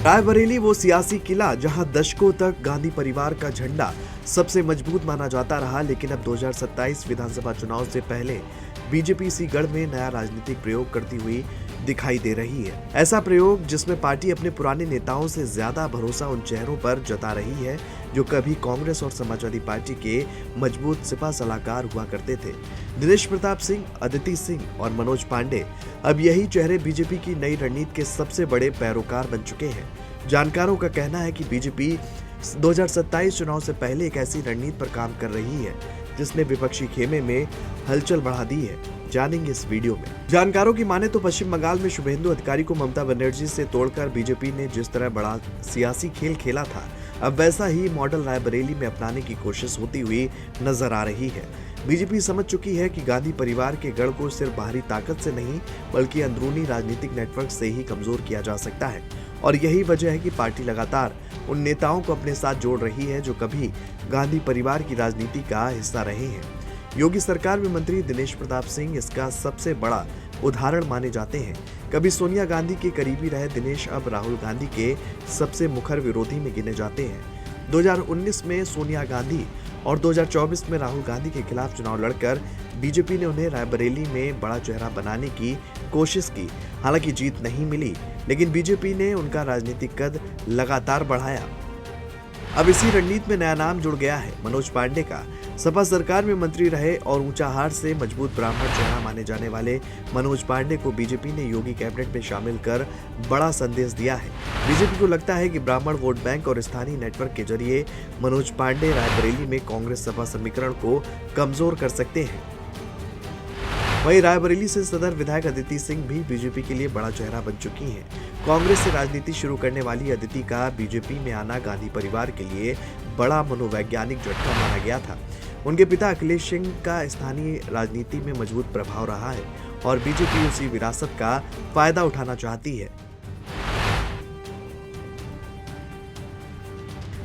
रायबरेली वो सियासी किला जहां दशकों तक गांधी परिवार का झंडा सबसे मजबूत माना जाता रहा, लेकिन अब 2027 विधानसभा चुनाव से पहले बीजेपी इसी गढ़ में नया राजनीतिक प्रयोग करती हुई दिखाई दे रही है। ऐसा प्रयोग जिसमें पार्टी अपने पुराने नेताओं से ज्यादा भरोसा उन चेहरों पर जता रही है जो कभी कांग्रेस और समाजवादी पार्टी के मजबूत सिपा सलाहकार हुआ करते थे। दिनेश प्रताप सिंह, अदिति सिंह और मनोज पांडे अब यही चेहरे बीजेपी की नई रणनीति के सबसे बड़े पैरोकार बन चुके हैं। जानकारों का कहना है कि बीजेपी 2027 चुनाव से पहले एक ऐसी रणनीति पर काम कर रही है जिसने विपक्षी खेमे में हलचल बढ़ा दी है। जानेंगे इस वीडियो में। जानकारों की माने तो पश्चिम बंगाल में शुभेंदु अधिकारी को ममता बनर्जी से तोड़कर बीजेपी ने जिस तरह बड़ा सियासी खेल खेला था, अब वैसा ही मॉडल रायबरेली में अपनाने की कोशिश होती हुई नजर आ रही है। बीजेपी समझ चुकी है कि गांधी परिवार के गढ़ को सिर्फ बाहरी ताकत से नहीं बल्कि अंदरूनी राजनीतिक नेटवर्क से ही कमजोर किया जा सकता है, और यही वजह है कि पार्टी लगातार उन नेताओं को अपने साथ जोड़ रही है जो कभी गांधी परिवार की राजनीति का हिस्सा रहे हैं। योगी सरकार में मंत्री दिनेश प्रताप सिंह इसका सबसे बड़ा उदाहरण माने जाते हैं। कभी सोनिया गांधी के करीबी रहे दिनेश अब राहुल गांधी के सबसे मुखर विरोधी में गिने जाते हैं। 2019 में सोनिया गांधी और 2024 में राहुल गांधी के खिलाफ चुनाव लड़कर बीजेपी ने उन्हें रायबरेली में बड़ा चेहरा बनाने की कोशिश की। हालांकि जीत नहीं मिली, लेकिन बीजेपी ने उनका राजनीतिक कद लगातार बढ़ाया। अब इसी रणनीति में नया नाम जुड़ गया है मनोज पांडे का। सपा सरकार में मंत्री रहे और ऊंचाहार से मजबूत ब्राह्मण चेहरा माने जाने वाले मनोज पांडे को बीजेपी ने योगी कैबिनेट में शामिल कर बड़ा संदेश दिया है। बीजेपी को लगता है कि ब्राह्मण वोट बैंक और स्थानीय नेटवर्क के जरिए मनोज पांडे रायबरेली में कांग्रेस सपा समीकरण को कमजोर कर सकते हैं। वहीं रायबरेली से सदर विधायक अदिति सिंह भी बीजेपी के लिए बड़ा चेहरा बन चुकी हैं। कांग्रेस से राजनीति शुरू करने वाली अदिति का बीजेपी में आना गांधी परिवार के लिए बड़ा मनोवैज्ञानिक झटका माना गया था। उनके पिता अखिलेश सिंह का स्थानीय राजनीति में मजबूत प्रभाव रहा है और बीजेपी उसी विरासत का फायदा उठाना चाहती है।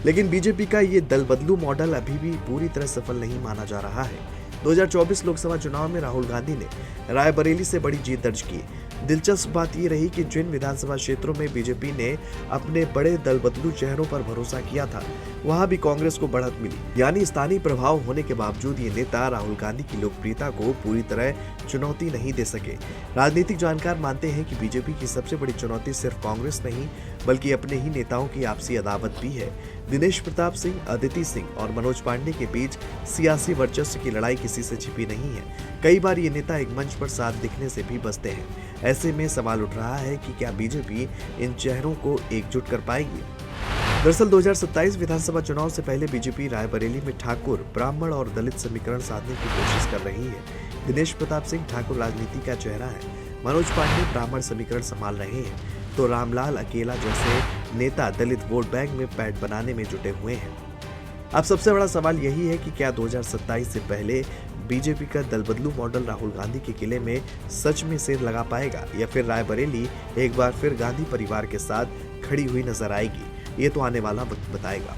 लेकिन बीजेपी का ये दल बदलू मॉडल अभी भी पूरी तरह सफल नहीं माना जा रहा है। 2024 लोकसभा चुनाव में राहुल गांधी ने रायबरेली से बड़ी जीत दर्ज की। दिलचस्प बात यह रही कि जिन विधानसभा क्षेत्रों में बीजेपी ने अपने बड़े दल बदलू चेहरों पर भरोसा किया था, वहां भी कांग्रेस को बढ़त मिली। यानी स्थानीय प्रभाव होने के बावजूद ये नेता राहुल गांधी की लोकप्रियता को पूरी तरह चुनौती नहीं दे सके। राजनीतिक जानकार मानते हैं कि बीजेपी की सबसे बड़ी चुनौती सिर्फ कांग्रेस नहीं बल्कि अपने ही नेताओं की आपसी अदावत भी है। दिनेश प्रताप सिंह, अदिति सिंह और मनोज पांडे के बीच सियासी वर्चस्व की लड़ाई किसी से छिपी नहीं है। कई बार ये नेता एक मंच पर साथ दिखने से भी बचते हैं। ऐसे में सवाल उठ रहा है कि क्या बीजेपी इन चेहरों को एकजुट कर पाएगी। दरअसल 2027 विधानसभा चुनाव से पहले बीजेपी रायबरेली में ठाकुर, ब्राह्मण और दलित समीकरण साधने की कोशिश कर रही है। दिनेश प्रताप सिंह ठाकुर राजनीति का चेहरा है, मनोज पांडे ब्राह्मण समीकरण संभाल रहे हैं, तो रामलाल अकेला जैसे नेता दलित वोट बैंक में पैठ बनाने में जुटे हुए हैं। अब सबसे बड़ा सवाल यही है कि क्या 2027 से पहले बीजेपी का दल बदलू मॉडल राहुल गांधी के किले में सच में सिर लगा पाएगा या फिर रायबरेली एक बार फिर गांधी परिवार के साथ खड़ी हुई नजर आएगी। ये तो आने वाला वक्त बताएगा।